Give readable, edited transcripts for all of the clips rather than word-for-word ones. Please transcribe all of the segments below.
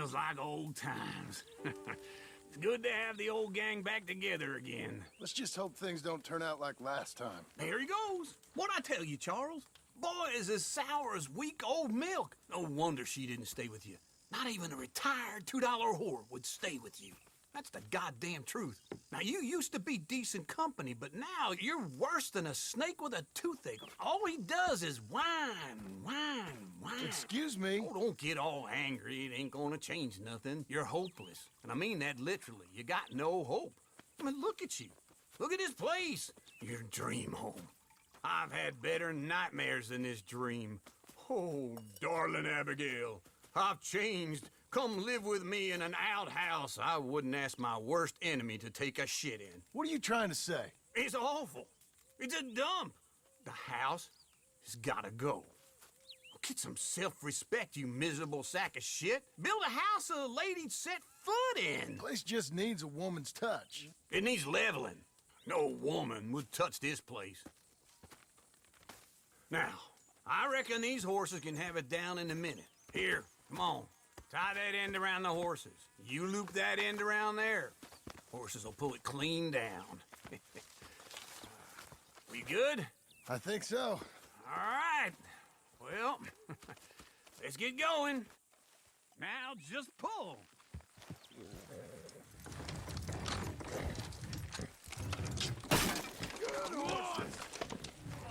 Feels like old times. It's good to have the old gang back together again. Let's just hope things don't turn out like last time. There he goes. What'd I tell you, Charles? Boy is as sour as week-old milk. No wonder she didn't stay with you. Not even a retired $2 whore would stay with you. That's the goddamn truth. Now, you used to be decent company, but now you're worse than a snake with a toothache. All he does is whine. Excuse me? Oh, don't get all angry. It ain't gonna change nothing. You're hopeless. And I mean that literally. You got no hope. I mean, look at you. Look at this place. Your dream home. I've had better nightmares than this dream. Oh, darling Abigail, I've changed. Come live with me in an outhouse I wouldn't ask my worst enemy to take a shit in. What are you trying to say? It's awful. It's a dump. The house has gotta go. Get some self-respect, you miserable sack of shit. Build a house a lady'd set foot in. The place just needs a woman's touch. It needs leveling. No woman would touch this place. Now, I reckon these horses can have it down in a minute. Here, come on. Tie that end around the horses. You loop that end around there. Horses will pull it clean down. We good? I think so. All right. Well, let's get going. Now just pull. Good one.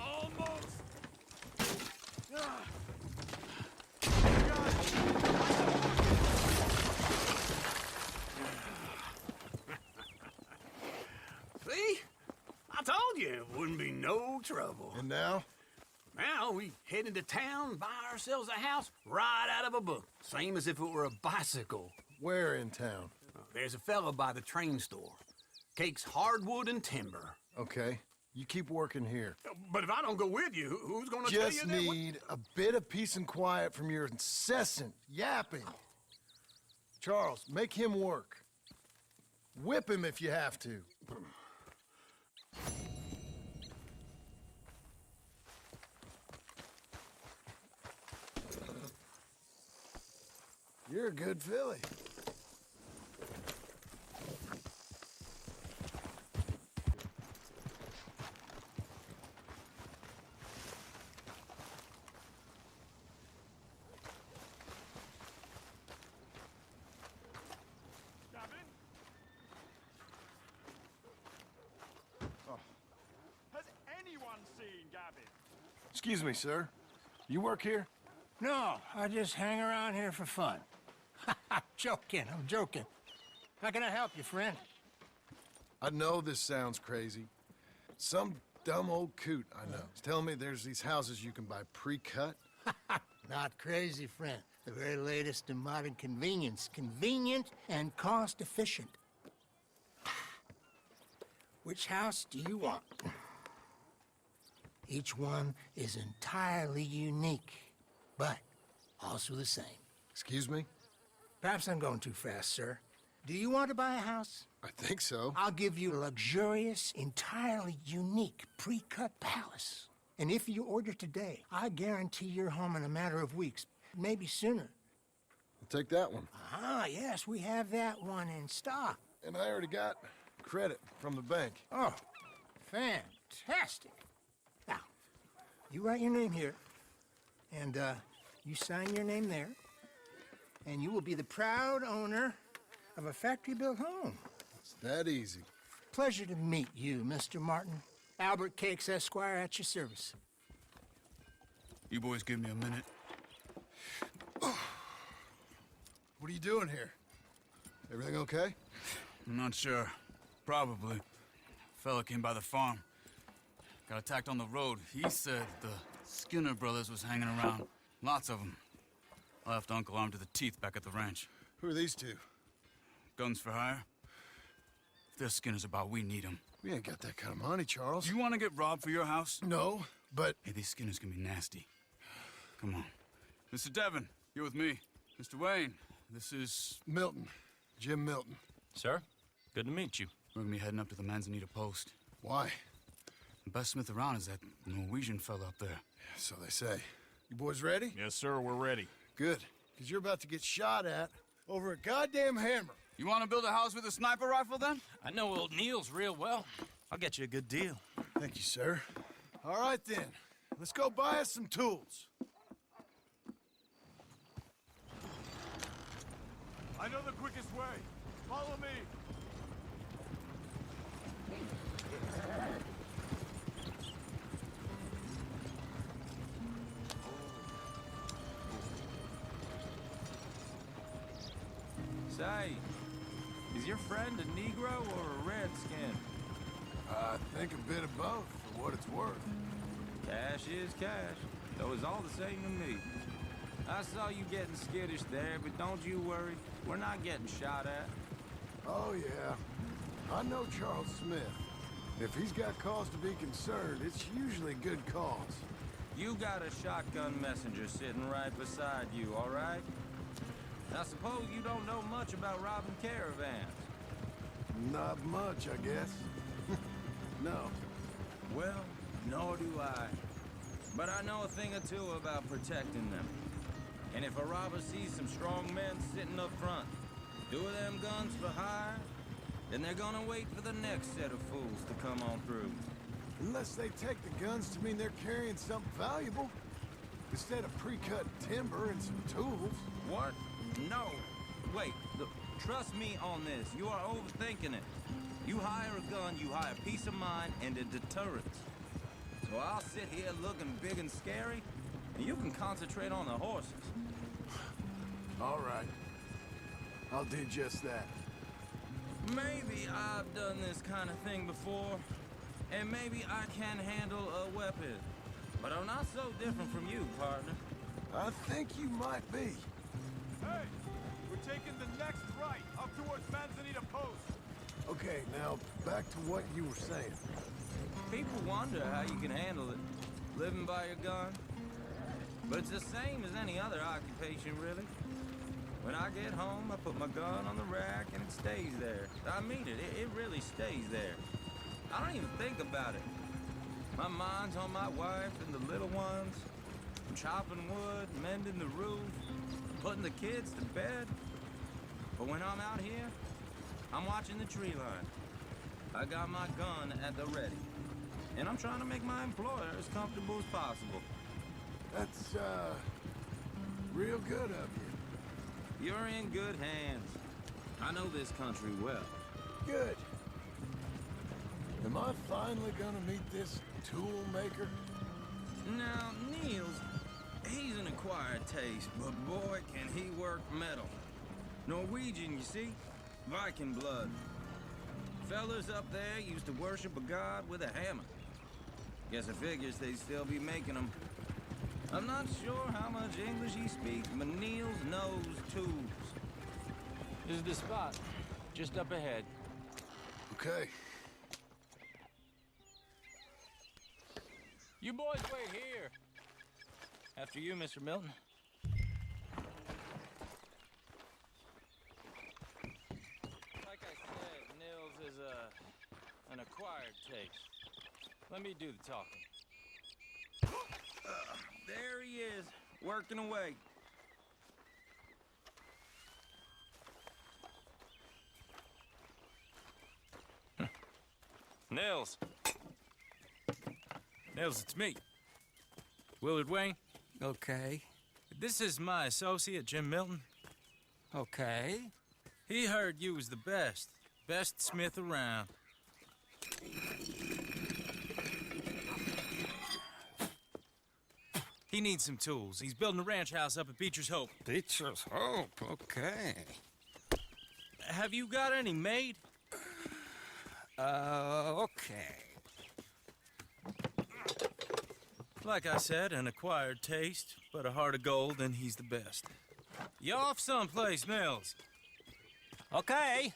Almost. See? I told you it wouldn't be no trouble. And now? Now we head into town, buy ourselves a house right out of a book. Same as if it were a bicycle. Where in town? There's a fella by the train store. Cakes hardwood and timber. Okay. You keep working here. But if I don't go with you, who's gonna tell you Just that? need a bit of peace and quiet from your incessant yapping. Charles, make him work. Whip him if you have to. You're a good filly. Has anyone seen Gavin? Excuse me, sir. You work here? No, I just hang around here for fun. I'm joking. How can I help you, friend? I know this sounds crazy. Some dumb old coot I know is telling me there's these houses you can buy pre-cut. Not crazy, friend. The very latest in modern convenience. Convenient and cost-efficient. Which house do you want? Each one is entirely unique, but also the same. Excuse me? Perhaps I'm going too fast, sir. Do you want to buy a house? I think so. I'll give you a luxurious, entirely unique pre-cut palace. And if you order today, I guarantee you're home in a matter of weeks, maybe sooner. I'll take that one. Ah, yes, we have that one in stock. And I already got credit from the bank. Oh, fantastic. Now, you write your name here, and you sign your name there, and you will be the proud owner of a factory-built home. It's that easy. Pleasure to meet you, Mr. Martin. Albert Cakes, Esquire, at your service. You boys give me a minute. What are you doing here? Everything okay? I'm not sure. Probably. Fella came by the farm. Got attacked on the road. He said the Skinner brothers was hanging around. Lots of them. I left Uncle armed to the teeth back at the ranch. Who are these two? Guns for hire? If they're Skinner's about, we need them. We ain't got that kind of money, Charles. You want to get robbed for your house? No, but... Hey, these Skinners can be nasty. Come on. Mr. Devon, you're with me. Mr. Wayne, this is... Milton. Jim Milton. Sir, good to meet you. We're gonna be heading up to the Manzanita post. Why? The best smith around is that Norwegian fella up there. Yeah, so they say. You boys ready? Yes, sir, we're ready. Good. Because you're about to get shot at over a goddamn hammer. You want to build a house with a sniper rifle, then? I know old Neil's real well. I'll get you a good deal. Thank you, sir. All right, then. Let's go buy us some tools. I know the quickest way. Follow me. Say, is your friend a Negro or a Redskin? I think a bit of both, for what it's worth. Cash is cash, though it's all the same to me. I saw you getting skittish there, but don't you worry. We're not getting shot at. Oh, yeah. I know Charles Smith. If he's got cause to be concerned, it's usually good cause. You got a shotgun messenger sitting right beside you, all right? I suppose you don't know much about robbing caravans. Not much, I guess. No. Well, nor do I. But I know a thing or two about protecting them. And if a robber sees some strong men sitting up front, 2 of them guns for hire, then they're gonna wait for the next set of fools to come on through. Unless they take the guns to mean they're carrying something valuable. Instead of pre-cut timber and some tools. What? No. Wait, look, trust me on this. You are overthinking it. You hire a gun, you hire peace of mind and a deterrence. So I'll sit here looking big and scary, and you can concentrate on the horses. All right. I'll do just that. Maybe I've done this kind of thing before, and maybe I can handle a weapon. But I'm not so different from you, partner. I think you might be. Hey, we're taking the next right up towards Manzanita Post. Okay, now back to what you were saying. People wonder how you can handle it, living by your gun. But it's the same as any other occupation, really. When I get home, I put my gun on the rack and it stays there. I mean it, it really stays there. I don't even think about it. My mind's on my wife and the little ones. I'm chopping wood, mending the roof, putting the kids to bed. But when I'm out here, I'm watching the tree line. I got my gun at the ready. And I'm trying to make my employer as comfortable as possible. That's, real good of you. You're in good hands. I know this country well. Good. Am I finally gonna meet this tool maker? Now, Niels, he's an acquired taste, but boy, can he work metal. Norwegian, you see? Viking blood. Fellas up there used to worship a god with a hammer. Guess it figures they'd still be making them. I'm not sure how much English he speaks, but Niels knows tools. This is the spot, just up ahead. Okay. You boys wait here. After you, Mr. Milton. Like I said, Nils is an acquired taste. Let me do the talking. There he is, working away. Nils. Nils, it's me. Willard Wayne. Okay. This is my associate, Jim Milton. Okay. He heard you was the best. Best smith around. He needs some tools. He's building a ranch house up at Beecher's Hope. Beecher's Hope, okay. Have you got any made? Okay. Like I said, an acquired taste, but a heart of gold, and he's the best. You off someplace, Nils? Okay.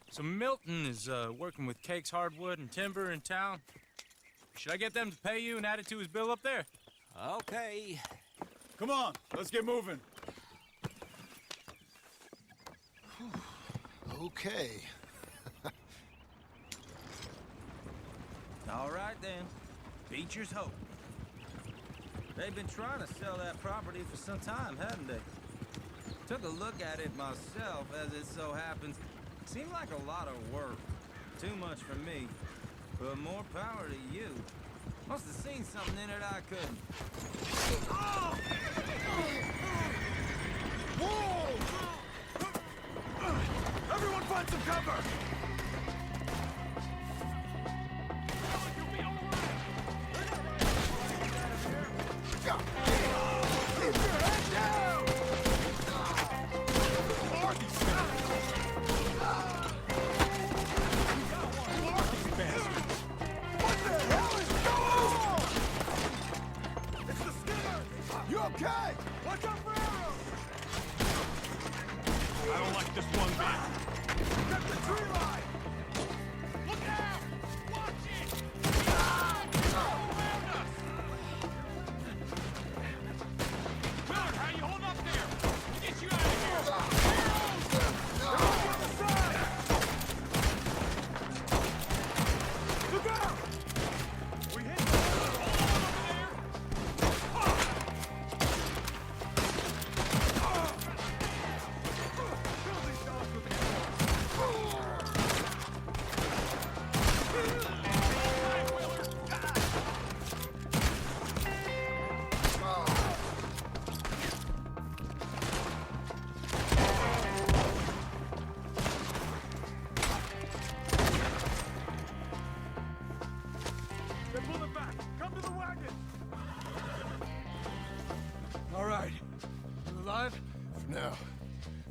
So Milton is working with Cake's Hardwood and Timber in town. Should I get them to pay you and add it to his bill up there? Okay. Come on, let's get moving. Okay. All right, then. Beecher's Hope. They've been trying to sell that property for some time, haven't they? Took a look at it myself, as it so happens. Seemed like a lot of work. Too much for me. But more power to you. Must have seen something in it I couldn't. Whoa! Everyone find some cover! Okay! Watch out for arrows! I don't like this one bit. Get the tree line! Look out! Watch it! Around us! Miller, how you hold up there? We'll get you out of here! On the side! Look out! We hit the over there! They're pulling back! Come to the wagon! All right. You alive? For now.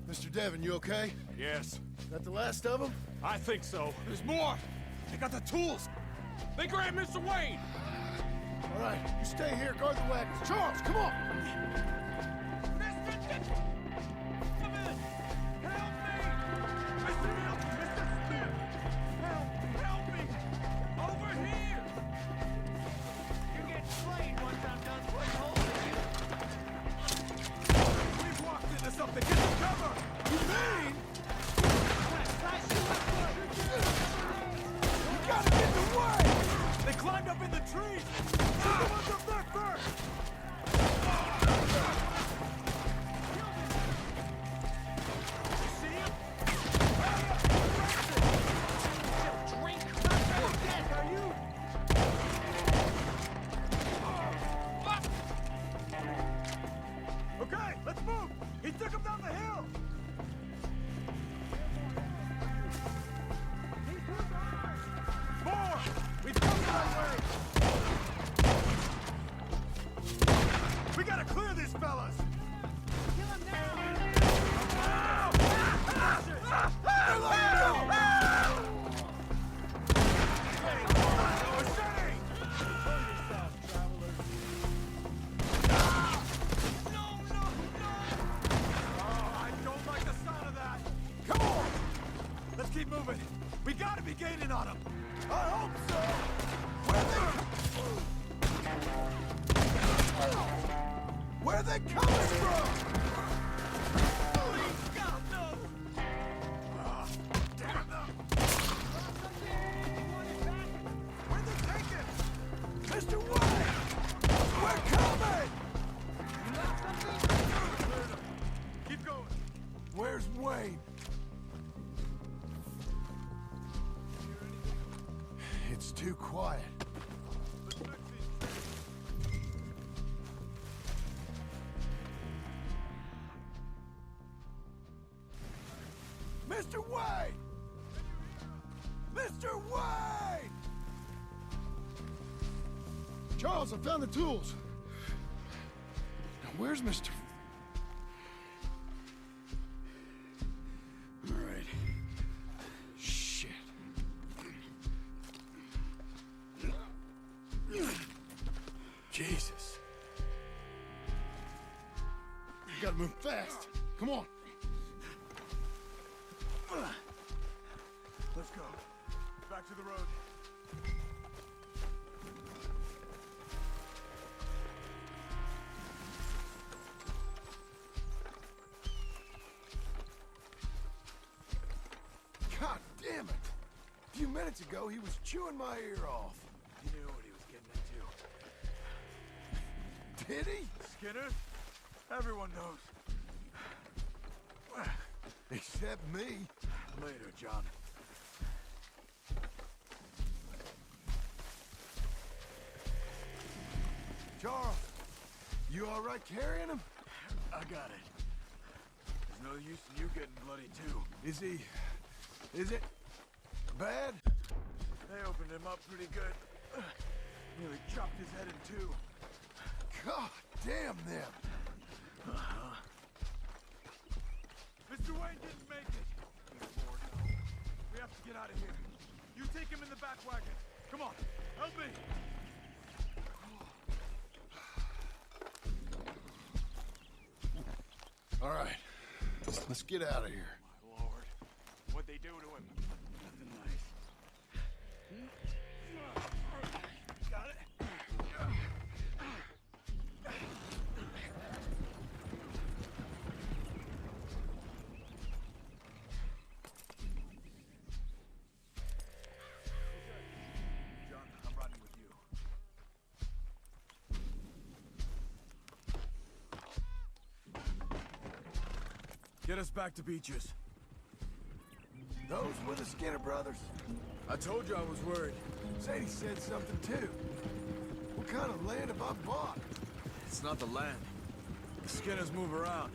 Mr. Devon, you okay? Yes, That the last of them? I think so. There's more! They got the tools! They grabbed Mr. Wayne! All right, you stay here, guard the wagons. Charles, come on! Mr. Come in! Help me! Mr. Milton! Mr. Smith! Help me! Over here! You get slayed once I'm done putting holes in you! We've walked into something! Get some cover! You mean? You gotta get in the way! They climbed up in the trees! Take the ones up there first! You see him? Drink! Dead, are you? Okay, let's move! He took him down the hill! More! We've come that way! We gotta clear these fellas! Kill him now! They're letting go! I don't like the sound of that! Come on! Let's keep moving! We gotta be gaining on them! I hope so! Where are they coming from? Please, God, no! Damn them! Where'd they take him? Mr. White! We're coming! Keep going. Where's Wayne? It's too quiet. Mr. Wayne! Mr. Wayne! Charles, I found the tools. Now, where's Mr. All right. Shit. Jesus. You gotta move fast. Come on. Let's go. Back to the road. God damn it! A few minutes ago, he was chewing my ear off. He knew what he was getting into. Did he? Skinner? Everyone knows. Except me. Later, John. Charles, you all right carrying him? I got it. There's no use in you getting bloody too. Is it bad? They opened him up pretty good. Nearly chopped his head in two. God damn them. Mr. Wayne didn't make it. Lord, no. We have to get out of here. You take him in the back wagon. Come on, help me. All right, let's get out of here. My lord, what'd they do to him? Nothing nice. Got it. John, I'm riding with you. Get us back to Beaches. Those were the Skinner brothers. I told you I was worried. Sadie said something too. What kind of land have I bought? It's not the land. The Skinners move around.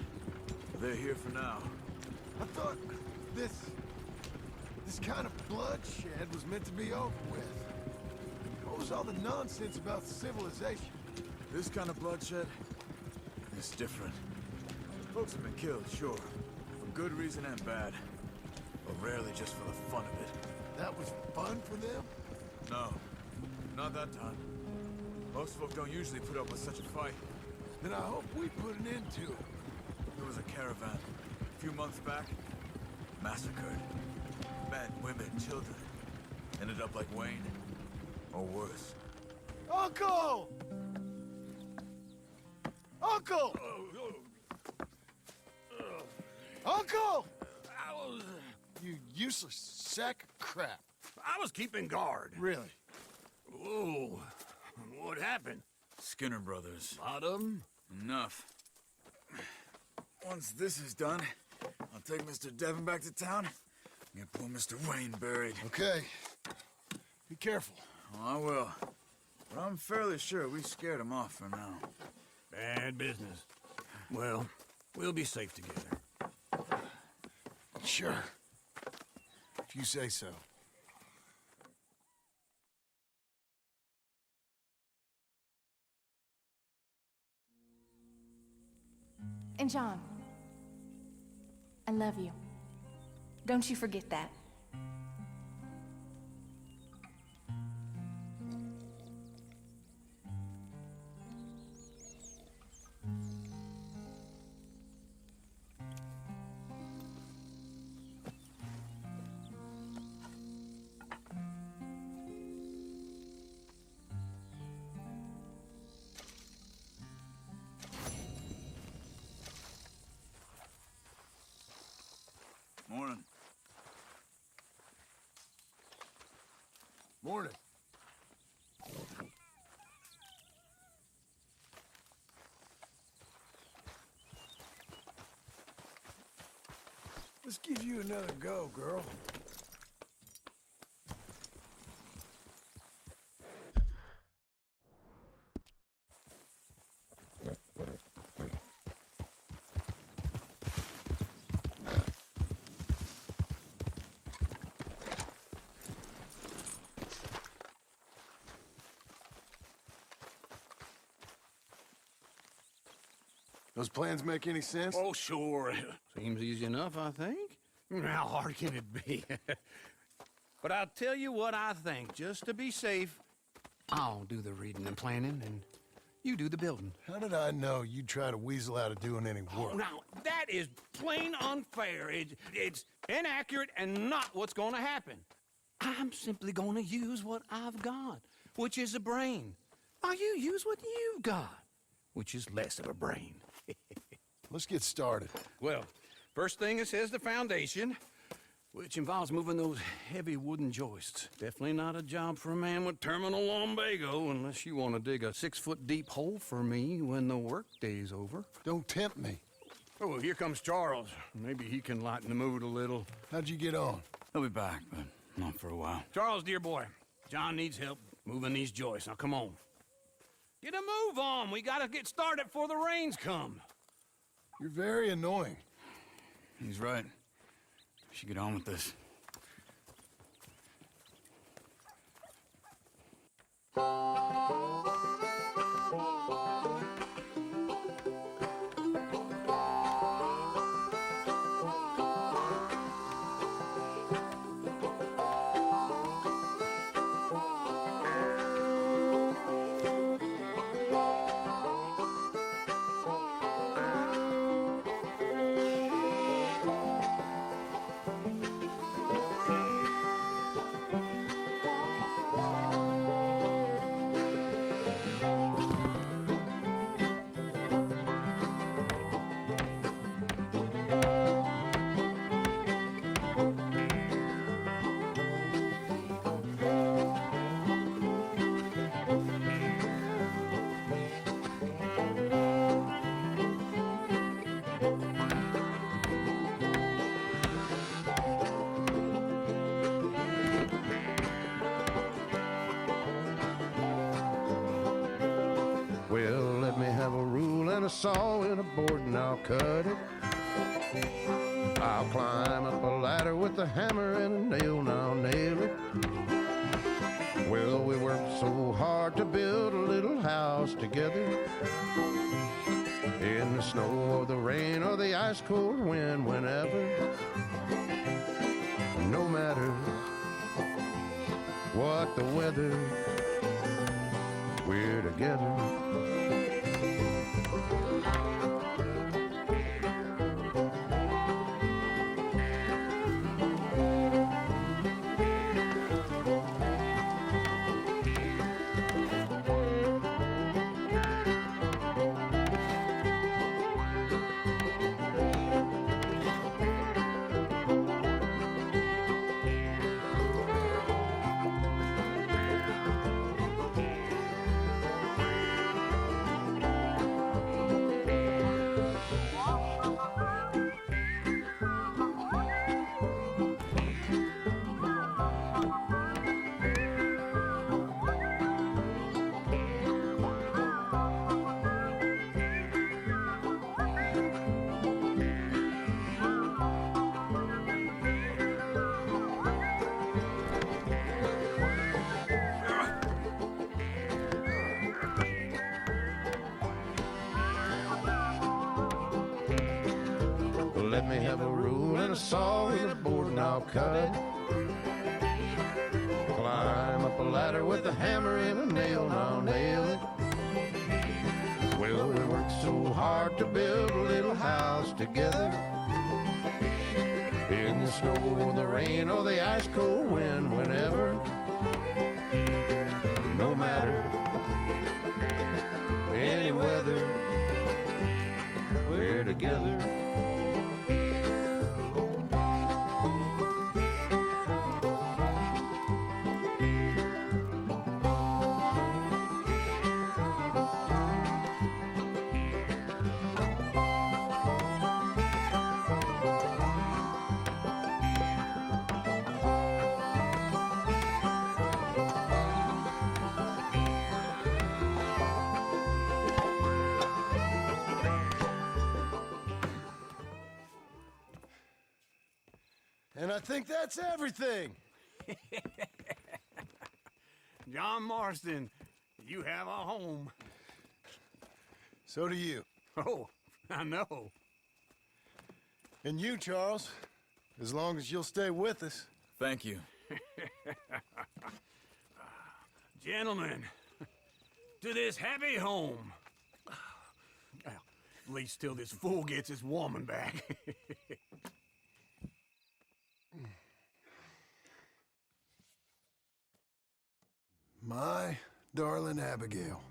They're here for now. I thought this kind of bloodshed was meant to be over with. What was all the nonsense about civilization? This kind of bloodshed is different. Folks have been killed, sure. For good reason and bad. But rarely just for the fun of it. That was fun for them? No. Not that time. Most folk don't usually put up with such a fight. Then I hope we put an end to it. There was a caravan. A few months back. Massacred. Men, women, children. Ended up like Wayne. Or worse. Uncle! Uncle! Uncle! You useless sack of crap. I was keeping guard. Really? Whoa. What happened? Skinner brothers. Lot of them? Enough. Once this is done, I'll take Mr. Devon back to town and get poor Mr. Wayne buried. Okay. Be careful. Oh, I will. But I'm fairly sure we scared him off for now. Bad business. Well, we'll be safe together. Sure. If you say so. And John, I love you. Don't you forget that. Morning. Morning. Let's give you another go, girl. Those plans make any sense? Oh, sure. Seems easy enough, I think. How hard can it be? But I'll tell you what I think. Just to be safe, I'll do the reading and planning, and you do the building. How did I know you'd try to weasel out of doing any work? Now, that is plain unfair. It's inaccurate and not what's going to happen. I'm simply going to use what I've got, which is a brain. Now, you use what you've got, which is less of a brain. Let's get started. Well, first thing it says the foundation. which involves moving those heavy wooden joists. Definitely not a job for a man with terminal lumbago, unless you want to dig a 6-foot deep hole for me when the workday's over. Don't tempt me. Oh, here comes Charles. Maybe he can lighten the mood a little. How'd you get on? He'll be back, but not for a while. Charles, dear boy, John needs help moving these joists. Now, come on. Get a move on. We gotta get started before the rains come. You're very annoying. He's right. We should get on with this. Well, let me have a rule and a saw and a board and I'll cut it. I'll climb up a ladder with a hammer and a nail and I'll nail it. Well, we worked so hard to build a little house together. In the snow or the rain or the ice cold wind, whenever. No matter what the weather, we're together. Let me have a rule and a saw and a board and I'll cut it. Climb up a ladder with a hammer and a nail and I'll nail it. Well, we worked so hard to build a little house together. In the snow or the rain or the ice cold wind, whenever. No matter any weather, we're together. And I think that's everything. John Marston, you have a home. So do you. Oh, I know. And you, Charles, as long as you'll stay with us. Thank you. Gentlemen, to this happy home. Well, at least till this fool gets his woman back. My darling Abigail,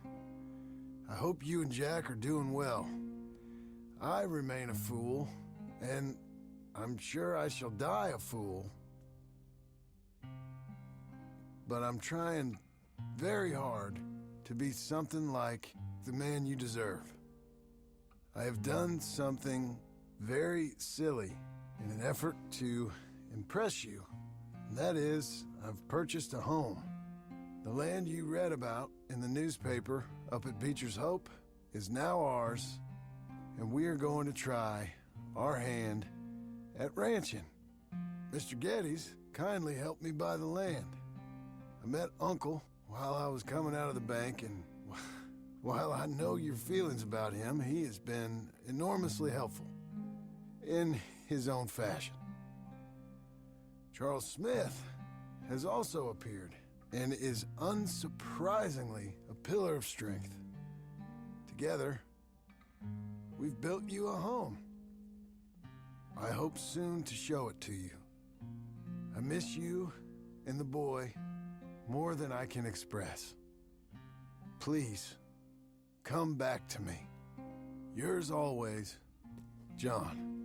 I hope you and Jack are doing well. I remain a fool, and I'm sure I shall die a fool. But I'm trying very hard to be something like the man you deserve. I have done something very silly in an effort to impress you. And that is, I've purchased a home. The land you read about in the newspaper up at Beecher's Hope is now ours, and we are going to try our hand at ranching. Mr. Geddes kindly helped me buy the land. I met Uncle while I was coming out of the bank, and while I know your feelings about him, he has been enormously helpful in his own fashion. Charles Smith has also appeared and is unsurprisingly a pillar of strength. Together, we've built you a home. I hope soon to show it to you. I miss you and the boy more than I can express. Please, come back to me. Yours always, John.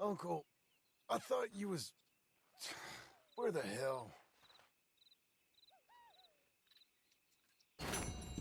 Uncle, I thought you was... Where the hell?